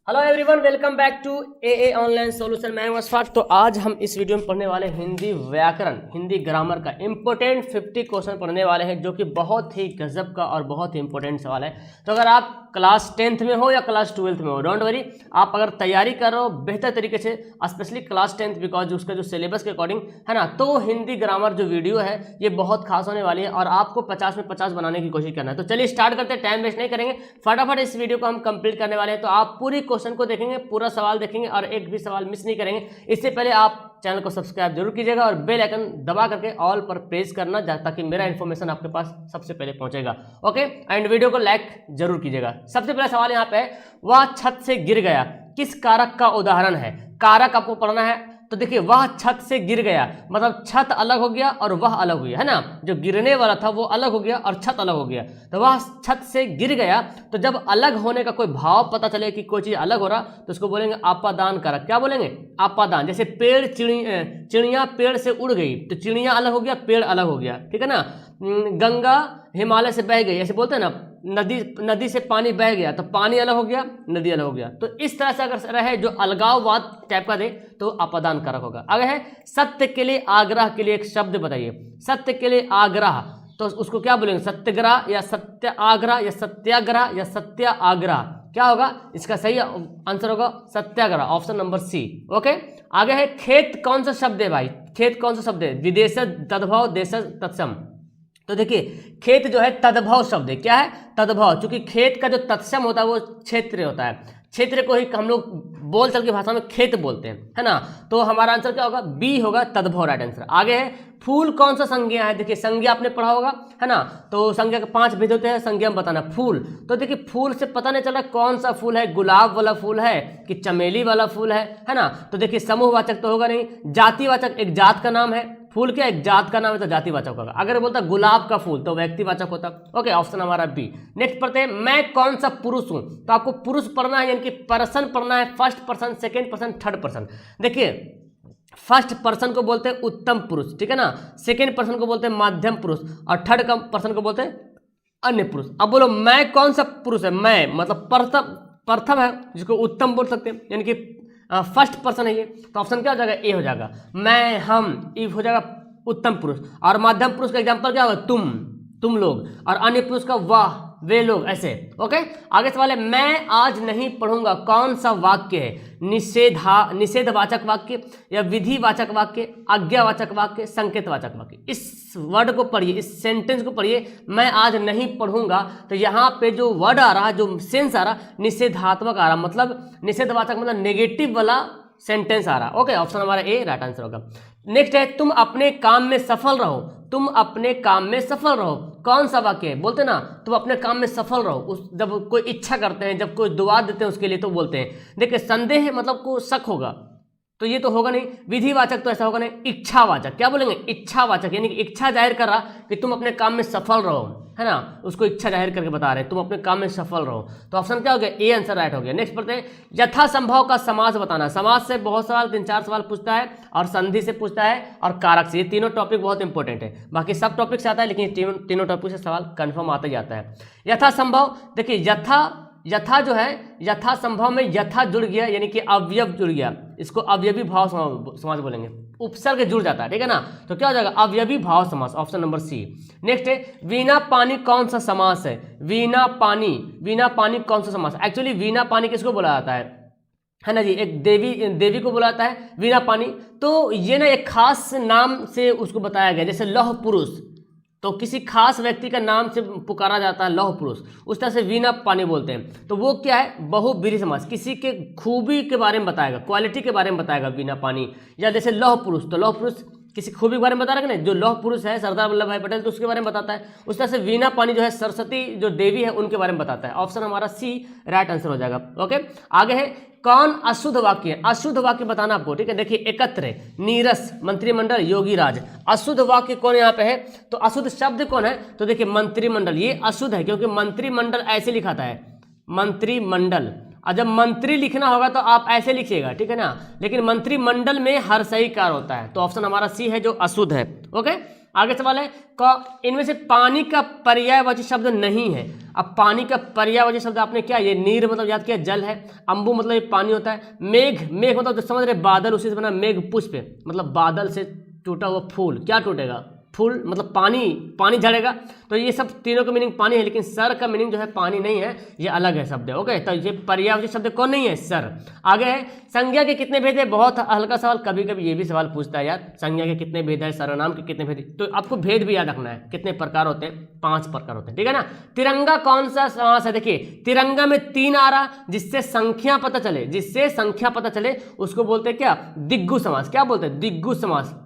Hello everyone, welcome back to a online solution. मैं हूं अशफाक। तो आज हम इस वीडियो में पढ़ने वाले हिंदी व्याकरण, हिंदी ग्रामर का इंपॉर्टेंट 50 क्वेश्चन पढ़ने वाले हैं, जो कि बहुत ही गजब का और बहुत ही इंपॉर्टेंट सवाल है। तो अगर आप क्लास 10th में हो या क्लास 12th में हो, डोंट वरी, आप अगर तैयारी कर रहे हो बेहतर तरीके से, स्पेशली क्लास 10th, बिकॉज उसका जो सिलेबस के अकॉर्डिंग है ना, तो हिंदी ग्रामर जो वीडियो है ये बहुत खास होने वाली है और आपको 50 में 50 बनाने की कोशिश करना है। तो चलिए स्टार्ट करते हैं, टाइम वेस्ट नहीं करेंगे, फटाफट इस वीडियो को हम कंप्लीट करने वाले हैं। तो आप पूरी क्वेश्चन को देखेंगे, पूरा सवाल देखेंगे और एक भी सवाल मिस नहीं करेंगे। इससे पहले आप चैनल को सब्सक्राइब जरूर कीजिएगा और बेल आइकन दबा करके ऑल पर प्रेस करना, ताकि मेरा इन्फॉर्मेशन आपके पास सबसे पहले पहुंचेगा। ओके, एंड वीडियो को लाइक जरूर कीजिएगा। सबसे पहला सवाल यहाँ पे है, वह छत से गिर गया किस कारक का उदाहरण है? कारक आपको पढ़ना है। तो देखिए, वह छत से गिर गया मतलब छत अलग हो गया और वह अलग हो गया, है ना। जो गिरने वाला था वो अलग हो गया और छत अलग हो गया। तो वह छत से गिर गया, तो जब अलग होने का कोई भाव पता चले कि कोई चीज अलग हो रहा, तो उसको बोलेंगे आपादान कारक। क्या बोलेंगे? आपादान। जैसे पेड़, चिड़िया पेड़ से उड़ गई तो चिड़िया अलग हो गया, पेड़ अलग हो गया, ठीक है ना। गंगा हिमालय से बह गई, ऐसे बोलते हैं ना। नदी से पानी बह गया तो पानी अलग हो गया, नदी अलग हो गया। तो इस तरह से अगर रहे जो अलगाववाद टाइप का दे तो अपादान कारक होगा। आगे है, सत्य के लिए आग्रह के लिए एक शब्द बताइए। सत्य के लिए आग्रह, तो उसको क्या बोलेंगे? सत्यग्रह या सत्य आग्रह या सत्याग्रह या सत्य आग्रह। क्या होगा इसका सही आंसर? होगा सत्याग्रह, ऑप्शन नंबर सी। ओके, आगे है, खेत कौन सा शब्द है भाई? खेत कौन सा शब्द है? विदेशज, तद्भव, देशज, तत्सम। तो देखिए, खेत जो है तद्भव शब्द है। क्या है? तद्भव। क्योंकि खेत का जो तत्सम होता है वो क्षेत्र होता है। क्षेत्र को ही हम लोग बोलचाल की भाषा में खेत बोलते हैं, है ना। तो हमारा आंसर क्या होगा? बी होगा, तद्भव, राइट आंसर। आगे है, फूल कौन सा संज्ञा है? देखिए, संज्ञा आपने पढ़ा होगा, है ना। तो संज्ञा के 5 भेद होते हैं, संज्ञा में बताना। फूल, तो देखिए फूल से पता नहीं चल रहा कौन सा फूल है, गुलाब वाला फूल है कि चमेली वाला फूल है ना। तो देखिए, समूहवाचक तो होगा नहीं। जातिवाचक, एक जात का नाम है। फूल क्या? एक जात का नाम है, तो जातिवाचक होगा। अगर बोलता गुलाब का फूल तो व्यक्तिवाचक होता। ओके, ऑप्शन हमारा बी। नेक्स्ट पढ़ते हैं, मैं कौन सा पुरुष हूं? तो आपको पुरुष पढ़ना है, यानी कि पर्सन पढ़ना है। First person, second person, third person. देखिए, फर्स्ट पर्सन को बोलते हैं उत्तम पुरुष, ठीक है ना। सेकेंड पर्सन को बोलते हैं मध्यम पुरुष और थर्ड पर्सन को बोलते हैं अन्य पुरुष। अब बोलो, मैं कौन सा पुरुष है? मैं मतलब प्रथम है, जिसको उत्तम बोल सकते हैं, यानी कि फर्स्ट पर्सन है ये। तो ऑप्शन क्या हो जाएगा? ए हो जाएगा। मैं, हम, ई हो जाएगा उत्तम पुरुष। और मध्यम पुरुष का एग्जांपल क्या होगा? तुम लोग। और अन्य पुरुष का वाह, वे लोग, ऐसे। ओके, आगे सवाल है, मैं आज नहीं पढ़ूंगा कौन सा वाक्य है? निषेधवाचक वाक्य या विधिवाचक वाक्य, आज्ञावाचक वाक्य, संकेतवाचक वाक्य। इस वर्ड को पढ़िए, इस सेंटेंस को पढ़िए, मैं आज नहीं पढ़ूंगा। तो यहाँ पे जो वर्ड आ रहा है, जो सेंस आ रहा, निषेधात्मक आ रहा, मतलब निषेधवाचक मतलब नेगेटिव वाला सेंटेंस आ रहा। ओके, ऑप्शन हमारा ए राइट आंसर होगा। नेक्स्ट है, तुम अपने काम में सफल रहो। तुम अपने काम में सफल रहो, कौन सा वाक्य है? बोलते ना, तुम अपने काम में सफल रहो। उस जब कोई इच्छा करते हैं, जब कोई दुआ देते हैं उसके लिए, तो बोलते हैं। देखिए, संदेह मतलब को शक होगा, तो ये तो होगा नहीं। विधिवाचक तो ऐसा होगा नहीं। इच्छावाचक, क्या बोलेंगे? इच्छावाचक, यानी कि इच्छा जाहिर कर रहा कि तुम अपने काम में सफल रहो, है ना। उसको इच्छा जाहिर करके बता रहे हैं, तुम अपने काम में सफल रहो। तो ऑप्शन क्या हो गया? ए आंसर राइट हो गया। नेक्स्ट पढ़ते हैं, यथासंभव का समास बताना। समास से बहुत सवाल, 3-4 सवाल पूछता है, और संधि से पूछता है, और कारक से। ये तीनों टॉपिक बहुत इंपॉर्टेंट है। बाकी सब टॉपिक से आता है, लेकिन तीनों टॉपिक से सवाल कंफर्म आता ही आता है। यथासंभव, देखिए यथा जो है, यथा संभव में यथा जुड़ गया, यानी कि अवयव जुड़ गया। इसको अवयवी भाव समास बोलेंगे। उपसर्ग जुड़ जाता है, ठीक है ना। तो क्या हो जाएगा? अवयवी भाव समास, ऑप्शन नंबर सी। नेक्स्ट है, वीणा पानी कौन सा समास है? वीणा पानी कौन सा समास? एक्चुअली वीणा पानी किसको बोला जाता है ना जी? एक देवी को बोला जाता है वीणा पानी। तो ये ना एक खास नाम से उसको बताया गया, जैसे लौह पुरुष, तो किसी खास व्यक्ति का नाम से पुकारा जाता है लौह पुरुष, उस तरह से वीणा पानी बोलते हैं। तो वो क्या है? बहुब्रीहि समास, किसी के खूबी के बारे में बताएगा, क्वालिटी के बारे में बताएगा वीणा पानी। या जैसे लौह पुरुष, तो लौह पुरुष किसी खूबी के बारे में बता रहा है ना, जो लौह पुरुष है सरदार वल्लभ भाई पटेल, तो उसके बारे में बताता है। उस तरह से वीणा पानी जो है सरस्वती जो देवी है उनके बारे में बताता है। ऑप्शन हमारा सी राइट आंसर हो जाएगा। ओके, आगे है, कौन अशुद्ध वाक्य है? अशुद्ध वाक्य बताना आपको, ठीक है। देखिए, एकत्र, नीरस, मंत्रिमंडल, योगीराज। अशुद्ध वाक्य कौन यहाँ पे है? तो अशुद्ध शब्द कौन है? तो देखिए, मंत्रिमंडल। ये अशुद्ध है क्योंकि मंत्रिमंडल ऐसे लिखाता है, मंत्रिमंडल। और जब मंत्री लिखना होगा तो आप ऐसे लिखिएगा, ठीक है ना। लेकिन मंत्रिमंडल में हर सही कार होता है। तो ऑप्शन हमारा सी है, जो अशुद्ध है। ओके, आगे सवाल है इनमें से पानी का पर्यायवाची शब्द नहीं है। अब पानी का पर्यायवाची शब्द आपने क्या, ये नीर मतलब याद किया, जल है। अंबु मतलब ये पानी होता है। मेघ, मेघ मतलब समझ रहे बादल, उसी से बना मेघ पुष्प, मतलब बादल से टूटा हुआ फूल, क्या टूटेगा, फूल, मतलब पानी, पानी झड़ेगा। तो ये सब तीनों का मीनिंग पानी है, लेकिन सर का मीनिंग जो है पानी नहीं है, ये अलग है शब्द है। ओके, तो ये पर्यायवाची शब्द कौन नहीं है, सर। आगे है संज्ञा के कितने भेद है, बहुत हल्का सवाल, कभी कभी ये भी सवाल पूछता है यार, संज्ञा के कितने भेद है, सर्वनाम के कितने भेद है, तो आपको भेद भी याद रखना है, कितने प्रकार होते हैं, 5 प्रकार होते हैं, ठीक है ना। तिरंगा कौन सा समास है, देखिए तिरंगा में 3 आ रहा, जिससे संख्या पता चले, जिससे संख्या पता चले उसको बोलते हैं क्या, दिग्गु समास। क्या बोलते हैं, दिग्गु समास,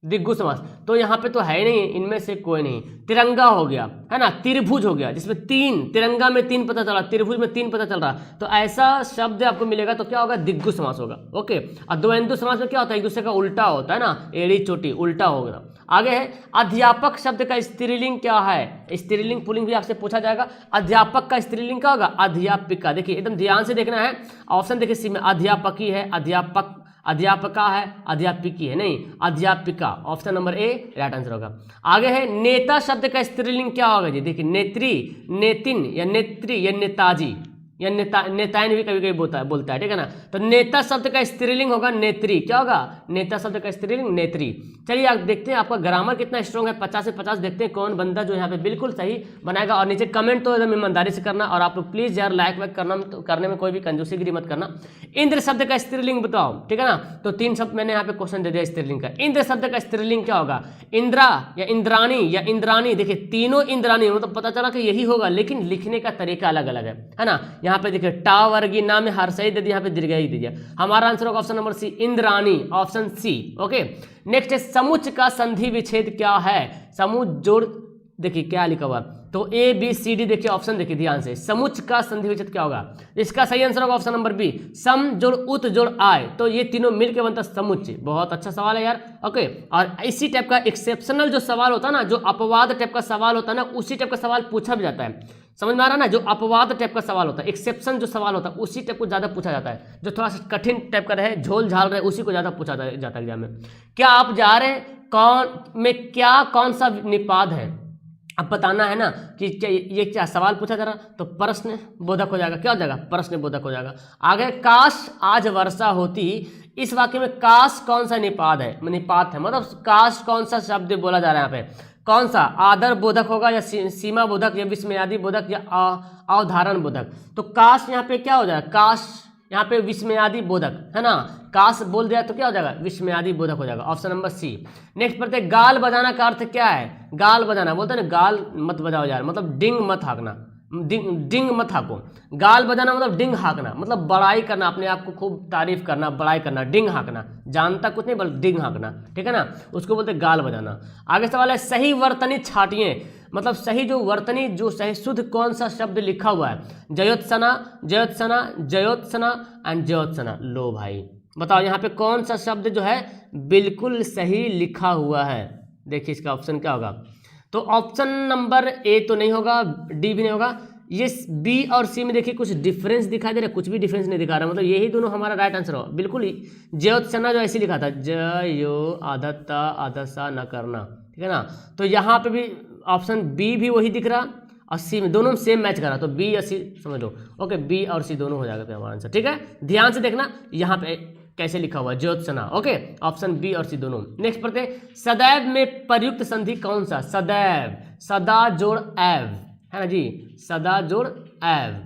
दिग्गु समास। तो यहाँ पे तो है ही नहीं, इनमें से कोई नहीं। तिरंगा हो गया, है ना, त्रिभुज हो गया, जिसमें 3, तिरंगा में 3 पता चल रहा, त्रिभुज में 3 पता चल रहा, तो ऐसा शब्द आपको मिलेगा तो क्या होगा, दिग्गु समास होगा। ओके, और द्वंद्व समास में क्या होता है, एक दूसरे का उल्टा होता है ना, एड़ी चोटी उल्टा होगा। आगे है अध्यापक शब्द का स्त्रीलिंग क्या है, स्त्रीलिंग पुल्लिंग भी आपसे पूछा जाएगा। अध्यापक का स्त्रीलिंग क्या होगा, अध्यापिका। देखिए एकदम ध्यान से देखना है, ऑप्शन देखिए सी में अध्यापकी है, अध्यापक, अध्यापका है, अध्यापिकी है, नहीं अध्यापिका, option number A right answer होगा। आगे है नेता शब्द का स्त्रीलिंग क्या होगा जी, देखिए नेत्री, नेतिन या नेत्री या नेताजी या नेतायन भी कभी कभी बोलता है, ठीक है ना। तो नेता शब्द का स्त्रीलिंग होगा नेत्री, क्या होगा, नेता शब्द का स्त्रीलिंग नेत्री। चलिए आप देखते हैं आपका ग्रामर कितना स्ट्रॉन्ग है, 50 से 50 देखते हैं कौन बंदा जो यहाँ पे बिल्कुल सही बनाएगा। और नीचे कमेंट तो एकदम ईमानदारी से करना, और आप लोग प्लीज यार लाइक वाइक करने में कोई भी कंजूसीगिरी मत करना। इंद्र शब्द का स्त्रीलिंग बताओ, ठीक है ना। तो 3 शब्द मैंने यहाँ पे क्वेश्चन दे दिया स्त्रीलिंग का। इंद्र शब्द का स्त्रीलिंग क्या होगा, इंद्रा या इंद्राणी या इंद्राणी। देखिए तीनों इंद्राणी, मतलब पता चला कि यही होगा, लेकिन लिखने का तरीका अलग अलग है ना। यहाँ पे देखिए टा वर्गी नाम में हर सही दे दिया, यहाँ पे दीर्घई दे दिया। हमारा आंसर होगा option number C, Indrani, option C. Okay, next है समुच्च का संधि विच्छेद क्या है, समुच्च जोड़, देखिए क्या लिखा हुआ, तो ए बी सी डी, देखिए ऑप्शन देखिए ध्यान से, समुच्च का संधि विच्छेद क्या होगा, इसका सही आंसर होगा ऑप्शन नंबर बी, सम जोड़ उत जोड़ आय, तो ये तीनों मिलकर बनता समुच्च। बहुत अच्छा सवाल है यार। ओके, और इसी टाइप का एक्सेप्शनल जो सवाल होता है ना, जो अपवाद टाइप का सवाल होता है ना, उसी टाइप का सवाल पूछा भी जाता है, समझ में आ रहा ना। जो अपवाद टाइप का सवाल होता है, एक्सेप्शन जो सवाल होता है, उसी टाइप को ज्यादा पूछा जाता है, जो थोड़ा सा कठिन टाइप का रहे, झोल झाल रहे, उसी को ज्यादा पूछा जाता है एग्जाम में। क्या आप जा रहे हैं कौन में, क्या कौन सा निपाद है, अब बताना है ना कि ये क्या सवाल पूछा जा रहा, तो प्रश्न बोधक हो जाएगा, क्या हो जाएगा, प्रश्न बोधक हो जाएगा। आगे काश आज वर्षा होती, इस वाक्य में काश कौन सा निपाद है, निपात है, मतलब काश कौन सा शब्द बोला जा रहा है यहाँ पे, कौन सा, आदर बोधक होगा या सीमा बोधक या विस्मयादि बोधक या अवधारण बोधक। तो काश यहाँ पे क्या हो जाएगा, काश यहाँ पे विस्मयादि बोधक है ना, काश बोल दिया तो क्या हो जाएगा, विस्मयादि बोधक हो जाएगा, ऑप्शन नंबर सी। नेक्स्ट पढ़ते हैं गाल बजाना का अर्थ क्या है, गाल बजाना बोलते हैं ना, गाल मत बजाओ यार, मतलब डिंग मत हाँकना, डिंग मत हाँको। गाल बजाना मतलब डिंग हाँकना, मतलब बड़ाई करना, अपने आप को खूब तारीफ करना, बड़ाई करना, डिंग हाँकना, जानता कुछ नहीं बल्कि डिंग हाँकना, ठीक है ना, उसको बोलते हैं गाल बजाना। आगे सवाल है सही वर्तनी छाटिए, मतलब सही जो वर्तनी, जो सही शुद्ध कौन सा शब्द लिखा हुआ है, जयोत्सना, जयोत्सना, जयोत्सना एंड जयोत्सना। लो भाई बताओ यहाँ पे कौन सा शब्द जो है बिल्कुल सही लिखा हुआ है, देखिए इसका ऑप्शन क्या होगा, तो ऑप्शन नंबर ए तो नहीं होगा, डी भी नहीं होगा, ये बी और सी में देखिए कुछ डिफरेंस दिखाई दे रहा है, कुछ भी डिफरेंस नहीं दिखा रहा, मतलब यही दोनों हमारा राइट आंसर होगा बिल्कुल ही। जयोत्सना जो ऐसे लिखा था, जयो आदत्ता आदसा न करना, ठीक है ना, तो यहाँ पे भी ऑप्शन बी भी वही दिख रहा और सी में, दोनों सेम मैच कर रहा, तो बी या सी समझ लो। ओके, बी और सी दोनों हो जाएगा फिर हमारा आंसर, ठीक है, ध्यान से देखना यहाँ पे कैसे लिखा हुआ है, ज्योत्सना। ओके, ऑप्शन बी और सी दोनों। नेक्स्ट पढ़ते सदैव में प्रयुक्त संधि कौन सा, सदैव, सदा जोड़ एव, है ना जी, सदा जोड़ एव,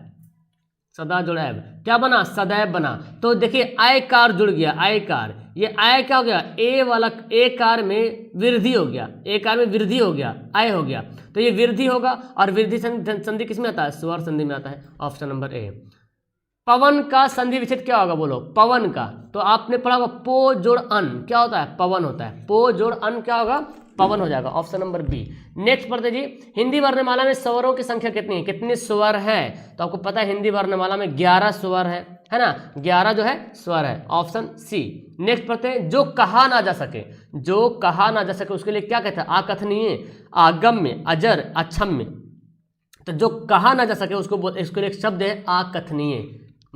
सदा जोड़ एव क्या बना, सदैव बना। तो देखिए आयकार जुड़ गया, आयकार, ये आय क्या हो गया, ए वाला ए कार में वृद्धि हो गया, ए कार में वृद्धि हो गया, आय हो गया, तो ये वृद्धि होगा, और वृद्धि संधि किस में आता है, स्वर संधि में आता है, ऑप्शन नंबर ए। पवन का संधि विच्छेद क्या होगा, बोलो पवन का, तो आपने पढ़ा होगा पो जोड़ अन, क्या होता है, पवन होता है, पो जोड़ अन क्या होगा, पवन हो जाएगा, ऑप्शन नंबर बी। नेक्स्ट पढ़ते जी, हिंदी वर्णमाला में स्वरों की संख्या कितनी है, कितने स्वर है, तो आपको पता है हिंदी वर्णमाला में 11 स्वर है ना, 11 जो है स्वर है, ऑप्शन सी। नेक्स्ट पढ़ते हैं जो कहा ना जा सके, जो कहा ना जा सके उसके लिए क्या कहते हैं, अकथनीय, आगम्य, अजर, अक्षम्य। तो जो कहा ना जा सके उसको इसके लिए एक शब्द है अकथनीय,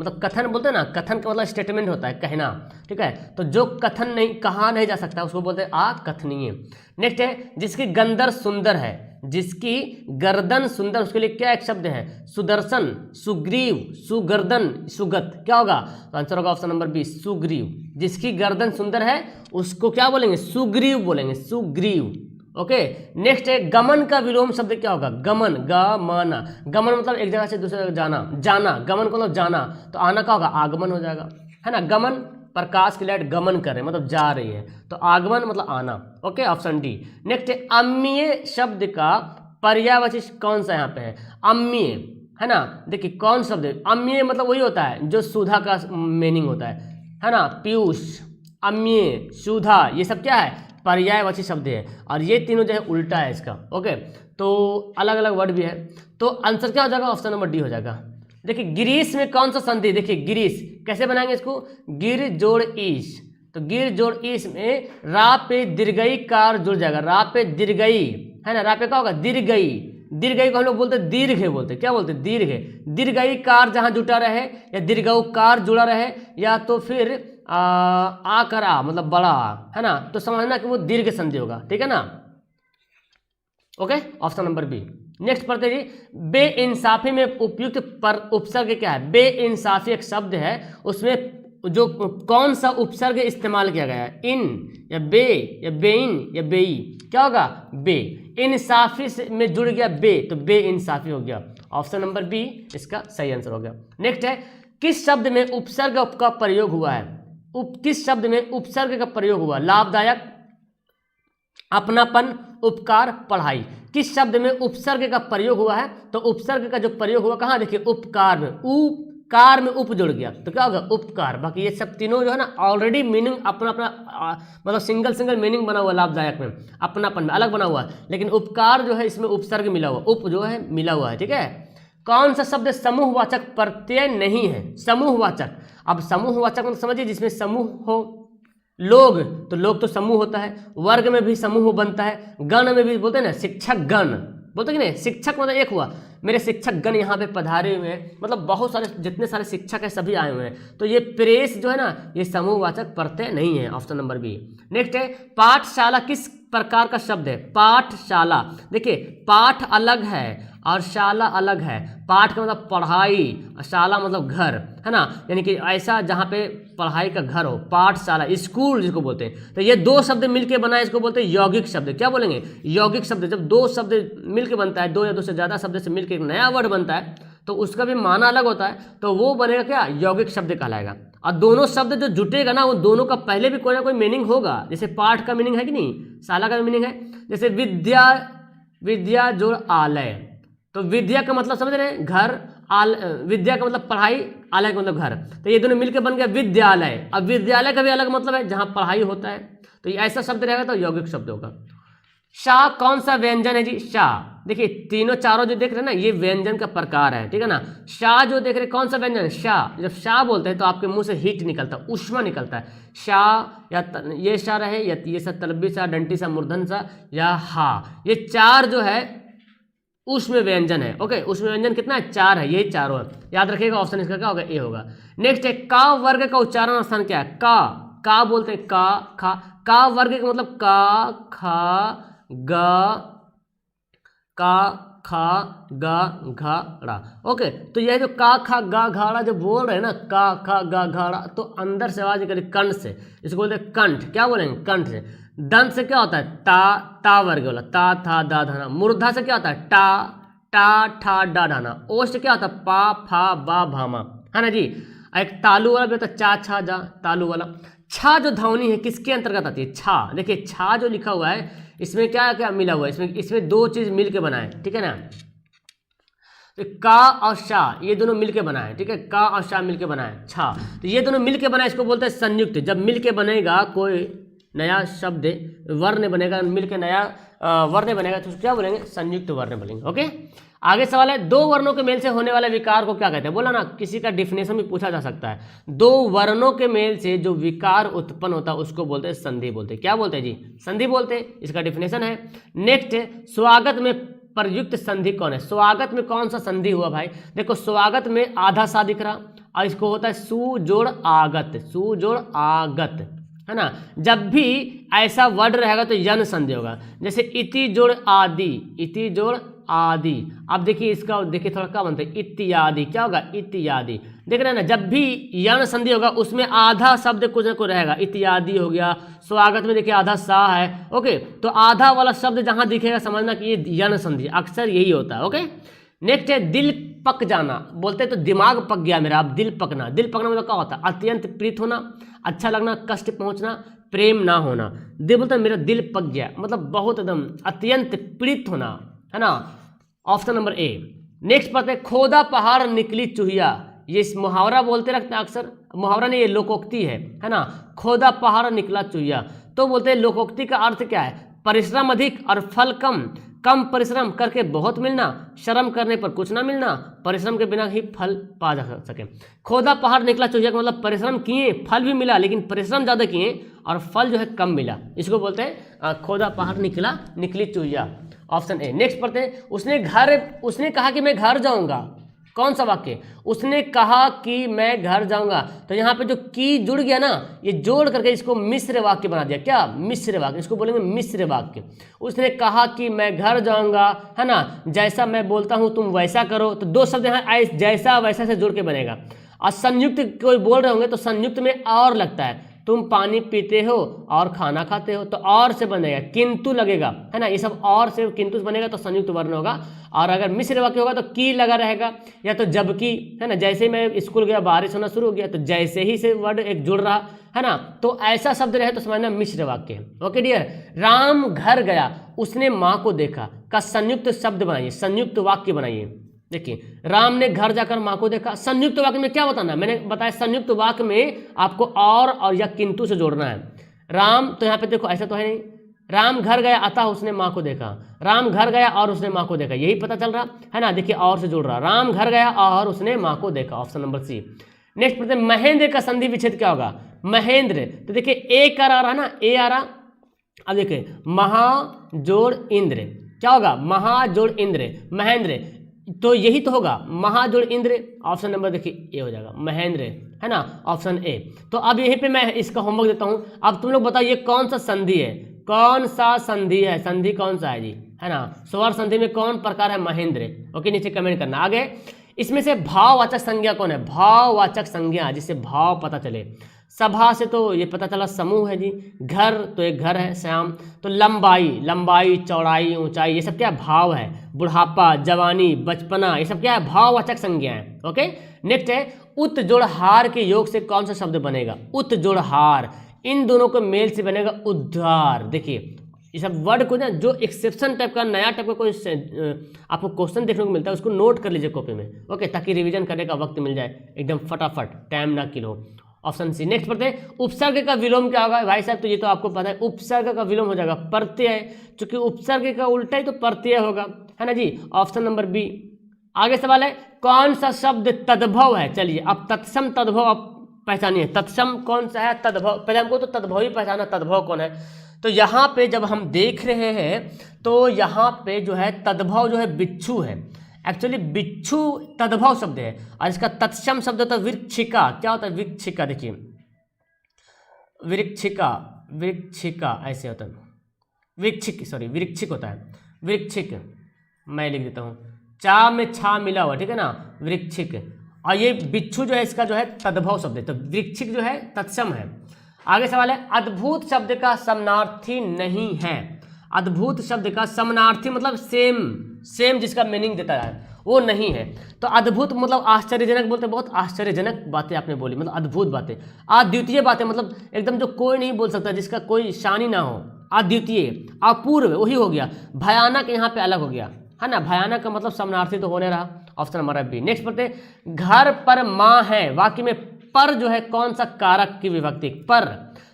मतलब कथन बोलते हैं ना, कथन का मतलब स्टेटमेंट होता है, कहना, ठीक है। तो जो कथन नहीं कहा नहीं जा सकता उसको बोलते हैं अकथनीय। नेक्स्ट है जिसकी गंदर सुंदर है, जिसकी गर्दन सुंदर, उसके लिए क्या एक शब्द है, सुदर्शन, सुग्रीव, सुगर्दन, सुगत, क्या होगा, तो आंसर होगा ऑप्शन नंबर बी, सुग्रीव। जिसकी गर्दन सुंदर है उसको क्या बोलेंगे, सुग्रीव बोलेंगे, सुग्रीव। ओके। नेक्स्ट है गमन का विलोम शब्द क्या होगा, गमन, गमन, गमन मतलब एक जगह से दूसरी जगह जाना, जाना, गमन को मतलब जाना, तो आना का होगा आगमन हो जाएगा, है ना। गमन, प्रकाश की लाइट गमन कर रहे मतलब जा रही है, तो आगमन मतलब आना। Okay, option D. नेक्स्ट है अम्मीय शब्द का पर्यायवाची कौन सा यहाँ पे है, अम्मीय, है ना। देखिए कौन शब्द है अम्मीय, मतलब वही होता है जो सुधा का मीनिंग होता है ना। पीयूष, अम्मीय, सुधा, ये सब क्या है, पर्यायवाची शब्द है, और ये तीनों जो है उल्टा है इसका। ओके, तो अलग अलग वर्ड भी है, तो आंसर क्या हो जाएगा, ऑप्शन नंबर डी हो जाएगा। देखिए गिरीश में कौन सा संधि, देखिए गिरीश कैसे बनाएंगे इसको, गिर जोड़ ईश, तो गिर जोड़ ईश में रा पे दीर्घई कार जुड़ जाएगा, रा पे दीर्घई, है ना, रा पे क्या होगा, दीर्घई, दीर्घई को हम लोग बोलते हैं दीर्घ बोलते, क्या बोलते हैं, दीर्घ, दीर्घई कार जहां जुटा रहे या दीर्घऊ कार जुड़ा रहे, या तो फिर आकर आ मतलब बड़ा, है ना, तो समझना कि वो दीर्घ संधि होगा, ठीक है ना। Okay, option number B. Next पढ़ते जी, बेइंसाफी में उपयुक्त पर उपसर्ग क्या है, बेइंसाफी एक शब्द है, उसमें जो कौन सा उपसर्ग इस्तेमाल किया गया है, इन या बे या बेइन या बेई, क्या होगा, बे। इंसाफी में जुड़ गया बे, तो बेइंसाफी हो गया, ऑप्शन नंबर बी इसका सही आंसर हो गया। नेक्स्ट है किस शब्द में उपसर्ग का प्रयोग हुआ है, किस शब्द में उपसर्ग का प्रयोग हुआ, लाभदायक, अपनापन, उपकार, पढ़ाई, किस शब्द में उपसर्ग का प्रयोग हुआ है, तो उपसर्ग का जो प्रयोग हुआ कहाँ, देखिए उपकार में, उपकार में उप जुड़ गया, तो क्या होगा, उपकार। बाकी ये सब तीनों जो है ना ऑलरेडी मीनिंग अपना अपना मतलब सिंगल मीनिंग बना हुआ, लाभदायक में, अपनापन में अलग बना हुआ है, लेकिन उपकार जो है इसमें उपसर्ग मिला हुआ, उप जो है मिला हुआ है, ठीक है। कौन सा शब्द समूहवाचक प्रत्यय नहीं है, समूहवाचक, अब समूहवाचक मतलब समझिए जिसमें समूह हो, लोग, तो लोग तो समूह होता है, वर्ग में भी समूह बनता है, गण में भी बोलते हैं ना, शिक्षक गण बोलते कि नहीं, शिक्षक मतलब एक हुआ, मेरे शिक्षक गण यहाँ पे पधारे हुए हैं, मतलब बहुत सारे जितने सारे शिक्षक हैं सभी आए हुए हैं, तो ये प्रेस जो है ना ये समूहवाचक प्रत्यय नहीं है, ऑप्शन नंबर बी। नेक्स्ट है पाठशाला किस प्रकार का शब्द है, पाठशाला, देखिए पाठ अलग है और शाला अलग है, पाठ का मतलब पढ़ाई और शाला मतलब घर, है ना, यानी कि ऐसा जहाँ पे पढ़ाई का घर हो, पाठशाला, स्कूल जिसको बोलते हैं, तो ये दो शब्द मिलके बना है, इसको बोलते हैं यौगिक शब्द, क्या बोलेंगे, यौगिक शब्द। जब दो शब्द मिलके बनता है, दो या दो से ज़्यादा शब्द से मिलके एक नया वर्ड बनता है, तो उसका भी माना अलग होता है, तो वो बनेगा क्या, यौगिक शब्द कहलाएगा। और दोनों शब्द जो जुटेगा ना, वो दोनों का पहले भी कोई ना कोई मीनिंग होगा, जैसे पाठ का मीनिंग है कि नहीं, शाला का मीनिंग है, जैसे विद्या, विद्या जोड़ आलय, तो विद्या का मतलब समझ रहे हैं घर, विद्या का मतलब पढ़ाई, आलय का मतलब घर, तो ये दोनों मिलकर बन गया विद्यालय। अब विद्यालय का भी अलग मतलब है जहाँ पढ़ाई होता है, तो ये ऐसा शब्द रहेगा तो यौगिक शब्द होगा। शाह कौन सा व्यंजन है जी, शाह, देखिए तीनों चारों जो देख रहे हैं ना ये व्यंजन का प्रकार है, ठीक है ना। शाह जो देख रहे हैं कौन सा व्यंजन है, शाह, जब शाह बोलते हैं तो आपके मुंह से हीट निकलता है, उष्मा निकलता है, शाह या ये शाह रहे या ये सा तलबी सा, डंटी सा, मूर्धन सा या हा, ये चार जो है उसमें व्यंजन है। ओके, उसमें व्यंजन कितना है, चार है, यही चारों है, याद रखिएगा, ऑप्शन इसका क्या होगा, ए होगा। नेक्स्ट है का वर्ग का उच्चारण स्थान क्या है, का बोलते हैं का खा, का वर्ग का मतलब का खा का खा गा घाड़ा। ओके, तो यह जो का खा गा घाड़ा जो बोल रहे हैं ना, का खा गा घाड़ा, तो अंदर से आवाज निकले कंठ से, इसको बोलते हैं कंठ, क्या बोलेंगे, कंठ से। दंत से क्या होता है, ता वर्ग वाला, ता था दा धाना। मूर्धा से क्या होता है, टा ठा डा ढाना। ओष्ठ क्या होता है, पा फा बा भामा, है ना जी। एक तालु वाला भी होता है, चा छा जा, तालु वाला। छा जो ध्वनि है किसके अंतर्गत आती है, छा, देखिए छा जो लिखा हुआ है इसमें क्या क्या मिला हुआ है, इसमें दो चीज मिल के बना है, ठीक है ना, तो का और शाह ये दोनों मिलके बना है, ठीक है, का और शाह मिलके बना है छा, तो ये दोनों मिलके बना है, इसको बोलते हैं संयुक्त। जब मिलके बनेगा कोई नया शब्द, वर्ण बनेगा, मिलके नया वर्ण बनेगा, तो क्या बोलेंगे, संयुक्त वर्ण बोलेंगे। ओके, आगे सवाल है, दो वर्णों के मेल से होने वाले विकार को क्या कहते हैं, बोला ना, किसी का डिफिनेशन भी पूछा जा सकता है। दो वर्णों के मेल से जो विकार उत्पन्न होता है उसको बोलते हैं संधि, बोलते हैं, क्या बोलते हैं जी, संधि बोलते हैं, इसका डिफिनेशन है। नेक्स्ट, स्वागत में प्रयुक्त संधि कौन है, स्वागत में कौन सा संधि हुआ भाई, देखो स्वागत में आधा सा दिख रहा और इसको होता है सु जोड़ आगत, सु जोड़ आगत, है ना। जब भी ऐसा वर्ड रहेगा तो यन संधि होगा, जैसे इति जोड़ आदि, इति जोड़ आदि। अब देखिए इसका, देखिए थोड़ा क्या बनता है, इत्यादि, क्या होगा, इत्यादि। देख रहे हैं ना, जब भी यन संधि होगा उसमें आधा शब्द कुछ ना कुछ रहेगा, इत्यादि हो गया। स्वागत में देखिए आधा सा है, ओके। तो आधा वाला शब्द जहां दिखेगा समझना कि ये यन संधि, अक्सर यही होता है, ओके। नेक्स्ट है दिल पक जाना, बोलते हैं तो दिमाग पक गया मेरा। अब दिल पकना, दिल पकना मतलब क्या होता है, अत्यंत प्रीत होना, अच्छा लगना, कष्ट पहुंचना, प्रेम ना होना। दिल बोलते हैं मेरा दिल पक गया, मतलब बहुत एकदम अत्यंत प्रीत होना, है ना। Option number A. नेक्स्ट पढ़ते हैं खोदा पहाड़ निकली चूहिया, ये मुहावरा बोलते रखते हैं अक्सर, मुहावरा नहीं, ये लोकोक्ति है ना। खोदा पहाड़ निकला चूहिया, तो बोलते हैं लोकोक्ति का अर्थ क्या है, परिश्रम अधिक और फल कम, कम परिश्रम करके बहुत मिलना, शर्म करने पर कुछ ना मिलना, परिश्रम के बिना ही फल पा जा सके। खोदा पहाड़ निकला चूहिया का मतलब परिश्रम किए, फल भी मिला, लेकिन परिश्रम ज़्यादा किए और फल जो है कम मिला, इसको बोलते हैं खोदा पहाड़ निकली चूहिया। Option A. नेक्स्ट पढ़ते हैं, उसने कहा कि मैं घर जाऊंगा, कौन सा वाक्य, उसने कहा कि मैं घर जाऊंगा। तो यहाँ पे जो की जुड़ गया ना, ये जोड़ करके इसको मिश्र वाक्य बना दिया, क्या, मिश्र वाक्य, इसको बोलेंगे मिश्र वाक्य। उसने कहा कि मैं घर जाऊंगा, है ना, जैसा मैं बोलता हूँ तुम वैसा करो, तो दो शब्द यहाँ जैसा वैसा से जुड़ के बनेगा। और संयुक्त कोई बोल रहे होंगे तो संयुक्त में और लगता है, तुम पानी पीते हो और खाना खाते हो, तो और से बनेगा, किंतु लगेगा, है ना, ये सब और से किंतु से बनेगा तो संयुक्त वर्ण होगा। और अगर मिश्र वाक्य होगा तो की लगा रहेगा, या तो जबकि, है ना, जैसे ही मैं स्कूल गया बारिश होना शुरू हो गया तो जैसे ही से वर्ड एक जुड़ रहा, है ना, तो ऐसा शब्द रहे तो समझना मिश्र वाक्य है, ओके डियर। राम घर गया, उसने माँ को देखा का संयुक्त शब्द बनाइए, संयुक्त वाक्य बनाइए। देखिए राम ने घर जाकर माँ को देखा, संयुक्त वाक्य में क्या बताना है, मैंने बताया संयुक्त वाक्य में आपको और या किंतु से जोड़ना है। राम, तो यहाँ पे देखो ऐसा तो है नहीं, राम घर गया अतः उसने माँ को देखा, राम घर गया और उसने माँ को देखा, यही पता चल रहा है ना। देखिए और से जुड़ रहा, राम घर गया और उसने माँ को देखा, ऑप्शन नंबर सी। नेक्स्ट पढ़ते हैं, महेंद्र का संधि विच्छेद क्या होगा, महेंद्र, तो देखिए ए कर आ रहा ना, ए आ रहा। अब देखिए महा जोड़ इंद्र, क्या होगा, महा जोड़ इंद्र, महेंद्र, तो यही तो होगा, महाजोड़ इंद्र, ऑप्शन नंबर देखिए ए हो जाएगा, महेंद्र, है ना, ऑप्शन ए। तो अब यहीं पे मैं इसका होमवर्क देता हूं, अब तुम लोग बताओ ये कौन सा संधि है, कौन सा संधि है, संधि कौन सा है जी, है ना, स्वर संधि में कौन प्रकार है, महेंद्र, ओके, नीचे कमेंट करना। आगे इसमें से भाववाचक संज्ञा कौन है, भाववाचक संज्ञा जिससे भाव पता चले। सभा से तो ये पता चला समूह है जी, घर तो एक घर है श्याम, तो लंबाई, लंबाई, चौड़ाई, ऊंचाई, ये सब क्या भाव है। बुढ़ापा, जवानी, बचपना, ये सब क्या है, भाववाचक संज्ञा है, ओके। नेक्स्ट है उत जोड़ हार के योग से कौन सा शब्द बनेगा, उत जोड़ हार, इन दोनों को मेल से बनेगा उद्धार। देखिए ये सब वर्ड को ना, जो एक्सेप्शन टाइप का नया टाइप का कोई आपको क्वेश्चन देखने को मिलता है उसको नोट कर लीजिए कॉपी में, ओके, ताकि रिवीजन करने का वक्त मिल जाए एकदम फटाफट, टाइम ना किलो। Option C. नेक्स्ट पढ़ते हैं, उपसर्ग का विलोम क्या होगा भाई साहब, तो ये तो आपको पता है, उपसर्ग का विलोम हो जाएगा प्रत्यय, क्योंकि उपसर्ग का उल्टा ही तो प्रत्यय होगा, है ना जी, ऑप्शन नंबर बी। आगे सवाल है, कौन सा शब्द तद्भव है, चलिए अब तत्सम तद्भव आप पहचानिए, तत्सम कौन सा है, तद्भव, पहले हमको तो तद्भव ही पहचाना, तद्भव कौन है। तो यहाँ पे जब हम देख रहे हैं तो यहाँ पे जो है तद्भव जो है बिच्छू है, एक्चुअली बिच्छू तद्भव शब्द है, और इसका तत्सम शब्द होता है वृक्षिका, क्या होता है, वृक्षिका, देखिए वृक्षिका, वृक्षिका ऐसे होता है, वृक्षिक, सॉरी वृक्षिक होता है, वृक्षिक, मैं लिख देता हूँ, चा में छा मिला हुआ, ठीक है ना, वृक्षिक। और ये बिच्छू जो है इसका जो है तद्भव शब्द है, तो वृक्षिक जो है तत्सम है। आगे सवाल है, अद्भुत शब्द का समानार्थी नहीं है, अद्भुत शब्द का समानार्थी मतलब सेम, सेम जिसका मीनिंग देता है वो नहीं है। तो अद्भुत मतलब आश्चर्यजनक बोलते हैं, बहुत आश्चर्यजनक बातें आपने बोली, मतलब अद्भुत बातें। अद्वितीय बातें मतलब एकदम जो कोई नहीं बोल सकता, जिसका कोई शानी ना हो, अद्वितीय। अपूर्व वही हो गया, भयानक यहाँ पे अलग हो गया, है ना, भयानक का मतलब समानार्थी तो होने रहा, ऑप्शन नंबर बी। नेक्स्ट पढ़ते, घर पर माँ है, वाक्य में पर जो है कौन सा कारक की विभक्ति, पर,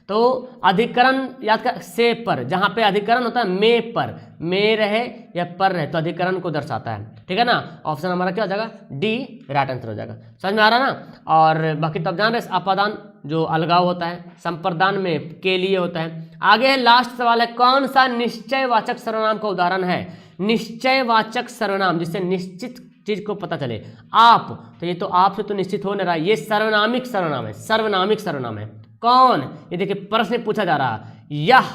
तो अधिकरण याद कर, से पर, जहां पे अधिकरण होता है में पर, में रहे या पर रहे तो अधिकरण को दर्शाता है, ठीक है ना। ऑप्शन हमारा क्या हो जाएगा, डी राइट आंसर हो जाएगा। समझ में आ रहा ना। और बाकी तब जान रहे, अपादान जो अलगाव होता है, संप्रदान में के लिए होता है। आगे है लास्ट सवाल है, कौन सा निश्चयवाचक सर्वनाम का उदाहरण है, निश्चयवाचक सर्वनाम जिससे निश्चित चीज़ को पता चले। आप, तो ये तो आप से तो निश्चित हो नहीं रहा, ये सर्वनामिक सर्वनाम है, सर्वनामिक सर्वनाम है। कौन, ये देखिए प्रश्न पूछा जा रहा, यह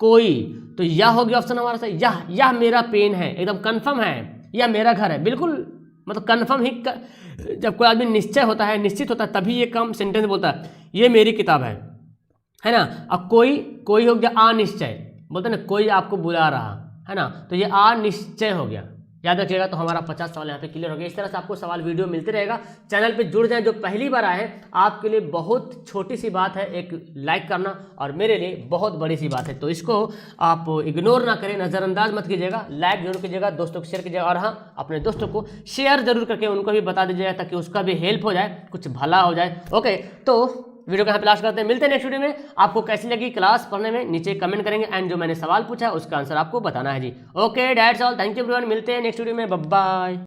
कोई, तो यह हो गया ऑप्शन हमारा सही। यह मेरा पेन है, एकदम कंफर्म है। यह मेरा घर है, बिल्कुल मतलब कंफर्म ही जब कोई आदमी निश्चय होता है, निश्चित होता है, तभी ये कम सेंटेंस बोलता है। ये मेरी किताब है ना। अब कोई हो गया अनिश्चय, बोलते ना कोई आपको बुला रहा है ना, तो ये अनिश्चय हो गया। याद रखिएगा। तो हमारा 50 सवाल यहाँ पे क्लियर हो गया। इस तरह से आपको सवाल वीडियो मिलते रहेगा। चैनल पे जुड़ जाएं, जो पहली बार आए हैं आपके लिए बहुत छोटी सी बात है एक लाइक करना, और मेरे लिए बहुत बड़ी सी बात है। तो इसको आप इग्नोर ना करें, नज़रअंदाज मत कीजिएगा, लाइक जरूर कीजिएगा, दोस्तों को शेयर कीजिएगा, और हाँ अपने दोस्तों को शेयर जरूर करके उनको भी बता दीजिएगा, ताकि उसका भी हेल्प हो जाए, कुछ भला हो जाए। ओके, तो वीडियो को यहाँ पे लास्ट करते हैं, मिलते हैं नेक्स्ट वीडियो में। आपको कैसी लगी क्लास पढ़ने में नीचे कमेंट करेंगे, एंड जो मैंने सवाल पूछा उसका आंसर आपको बताना है जी। Okay, that's all, thank you everyone, मिलते हैं नेक्स्ट वीडियो में, बाय बाय।